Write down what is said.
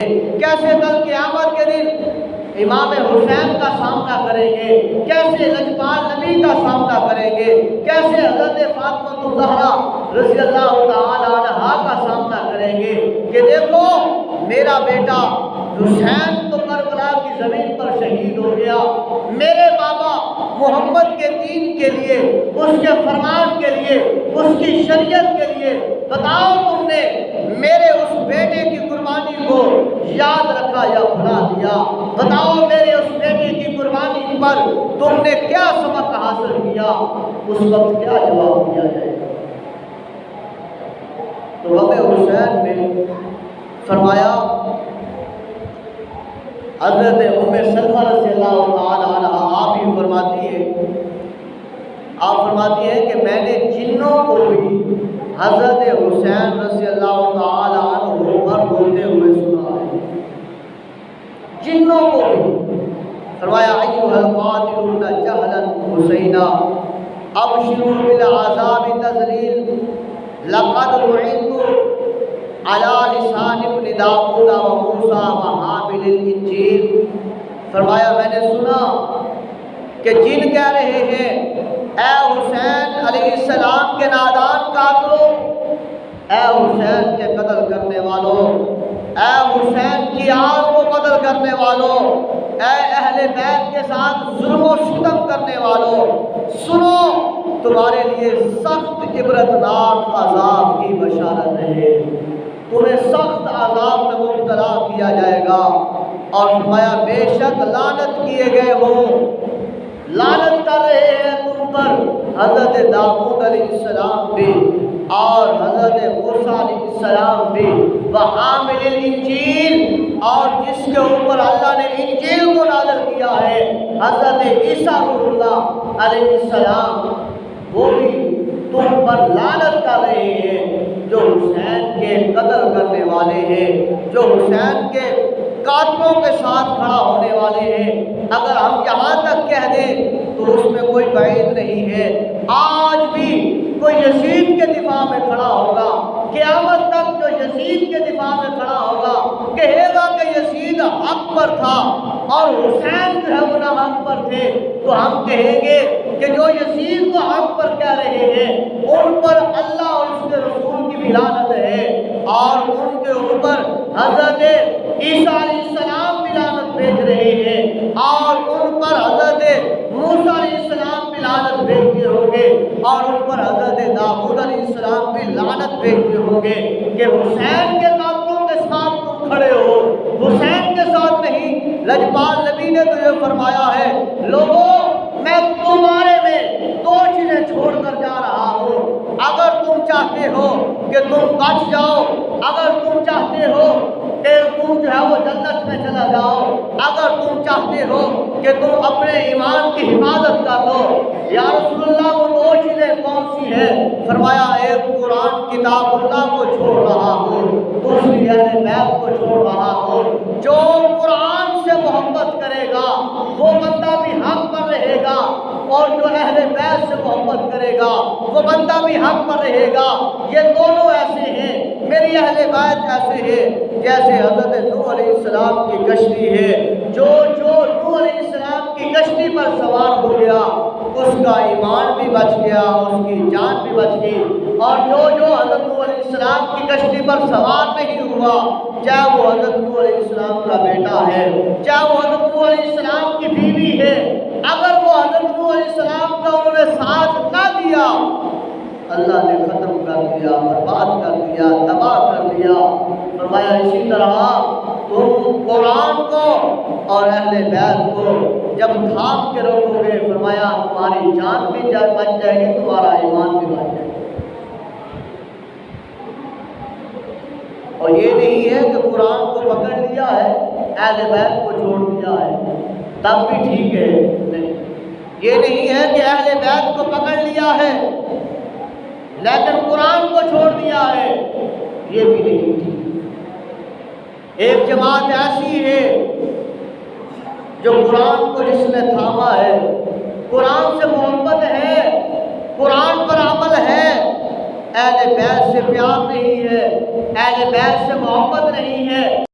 کیسے کل قیامت کے دن امام حسین کا سامنا کریں گے، کیسے لجپال نبی کا سامنا کریں گے، کیسے حضرت فاطمہ الزہرا رضی اللہ تعالی عنہا کا سامنا کریں گے کہ دیکھو میرا بیٹا حسین تو کربلا کی زمین پر شہید ہو گیا، میرے بابا محمد کے دین کے لیے، اس کے فرمان کے لیے، اس کی شریعت کے لیے، بتاؤ تم نے میرے اس بیٹے کی قربانی کو یاد رکھا یا بھلا دیا؟ بتاؤ میرے اس بیٹے کی قربانی پر تم نے کیا سبق حاصل کیا؟ اس وقت کیا جواب دیا جائے؟ تو غم حسین نے فرمایا، حضرت ام سلمہ رضی اللہ تعالی عنہ آپ ہی فرماتی ہیں کہ میں نے جنوں کو بھی حضرت حسین رضی اللہ تعالی عنہ پر روتے ہوئے سنا ہے، جنوں کو بھی۔ فرمایا ایھا القاتلون جہلا حسینا ابشروا بالعذاب تذلیل لقد رعیت علی لسان ابن داؤد و موسیٰ و حامل الانجیل۔ فرمایا میں نے سنا کہ جن کہہ رہے ہیں اے حسین علیہ السلام کے نادان قاتلوں، اے حسین کے قتل کرنے والوں، اے حسین کی آگ کو قتل کرنے والوں، اے اہل بیت کے ساتھ ظلم و ستم کرنے والوں، سنو تمہارے لیے سخت عبرتناک عذاب کی بشارت ہے، تمہیں سخت عذاب میں مبتلا کیا جائے گا۔ اور فرمایا بے شک لعنت کیے گئے ہو، لعنت کر رہے ہیں تم پر حضرت داؤد علیہ السلام بھی اور حضرت موسیٰ علیہ السلام بھی، وحامل الانجیل، اور جس کے اوپر اللہ نے انجیل کو نازل کیا ہے حضرت عیسیٰ روح اللہ علیہ السلام، وہ بھی تم پر لعنت کر رہے ہیں، جو حسین کے قتل کرنے والے ہیں، جو حسین کے قاتلوں کے ساتھ کھڑا ہونے والے ہیں۔ اگر ہم یہاں تک کہہ دیں تو اس میں کوئی بعید نہیں ہے، آج بھی کوئی یزید کے دفاع میں کھڑا ہوگا، قیامت تک جو یزید کے دفاع میں کھڑا ہوگا کہے گا کہ یزید حق پر تھا اور حسین جو ہے وہ نہ حق پر تھے، تو ہم کہیں گے کہ جو یزید کو حق پر کہہ رہے ہیں ان پر اللہ اور اس کے رسول کی بھی لعنت ہے، اور ان کے اوپر حضرت عیسیٰ علیہ السلام بھی لعنت بھیج رہے ہیں، اور ان پر حضرت موسیٰ علیہ السلام بھی لعنت بھیجتے ہوں گے، اور ان پر حضرت داؤد علیہ السلام بھی لعنت بھیجتے ہوں گے کہ حسین کے قاتلوں کے ساتھ تم کھڑے ہو، حسین کے ساتھ نہیں۔ لجپال نبی نے تو یہ فرمایا ہے، لوگوں میں تمہارے میں دو چیزیں چھوڑ کر جا رہا ہوں، اگر تم چاہتے ہو کہ تم بچ جاؤ، اگر تم چاہتے ہو کہ تم جو ہے وہ جنت میں چلا جاؤ، اگر تم چاہتے ہو کہ تم اپنے ایمان کی حفاظت کر لو، یا رسول اللہ وہ دو چیزیں کون سی ہیں؟ فرمایا ایک قرآن کتاب اللہ کو چھوڑ رہا ہوں، دوسری اہل بیت کو چھوڑ رہا ہوں۔ جو قرآن سے محبت کرے گا وہ بندہ بھی حق پر رہے گا، اور جو اہل بیت سے محبت کرے گا وہ بندہ بھی حق پر رہے گا۔ یہ دونوں ایسے ہیں، میری اہل بیت ایسے ہیں جیسے حضرت نوح علیہ السلام کی کشتی ہے، جو نوح علیہ السلام کی کشتی پر سوار ہو گیا اس کا ایمان بھی بچ گیا، اس کی جان بھی بچ گئی، اور جو حضرت نوح علیہ السلام کی کشتی پر سوار نہیں ہوا، چاہے وہ حضرت نوح علیہ السلام کا بیٹا ہے، چاہے وہ حضرت نوح علیہ السلام کی بیوی ہے، اگر وہ حضرت نوح علیہ السلام کا انہوں نے ساتھ نہ دیا اللہ نے ختم کر دیا، برباد کر دیا، تباہ کر دیا۔ فرمایا اسی طرح تم قرآن کو اور اہل بیت کو جب تھام کے رکھو گے، فرمایا تمہاری جان بھی بچ جائے گی، تمہارا ایمان بھی بچ جائے گا۔ اور یہ نہیں ہے کہ قرآن کو پکڑ لیا ہے اہل بیت کو چھوڑ دیا ہے تب بھی ٹھیک ہے، نہیں، یہ نہیں ہے کہ اہل بیت کو پکڑ لیا ہے لیکن قرآن کو چھوڑ دیا ہے، یہ بھی نہیں ٹھیک۔ ایک جماعت ایسی ہے جو قرآن کو جس نے تھاما ہے، قرآن سے محبت ہے، قرآن پر عمل ہے، اہل بیت سے پیار نہیں ہے، اہل بیت سے محبت نہیں ہے۔